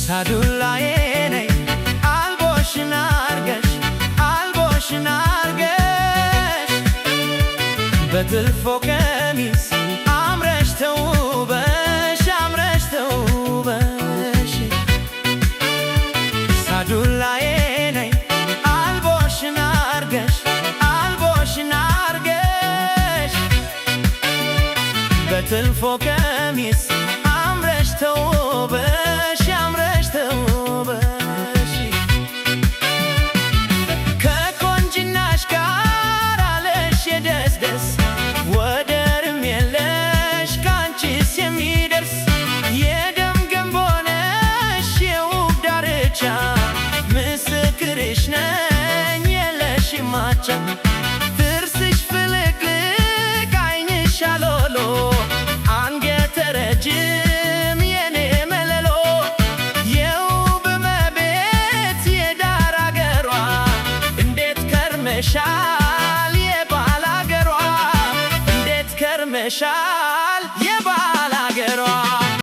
ሳዱላዬ ነይ አልቦሽን አርገሽ በጥልፎ ቀሚስ አምረሽ ተውበሽ ሳዱላዬ ነይ አልቦሽን አርገሽ በጥልፎ ቀሚስ አምረሽ ተውበሽ ከቆንጅናሽ ጋር አለሽ የደስደስ ወደርም የለሽ ካንቺስ የሚደርስ የደም ገንቦ ነሽ የውብ ዳርቻ ምስክርሽ ነኝ የለሽም አቻ ጥርስሽ ፍልቅልቅ ዓይንሽ አሎሎ አንገተ ረጅም የኔ መለሎ የውብ እመቤት የዳር አገሯ እንዴት ከርመሻል የባል አገሯ እንዴት ከርመሻል የባል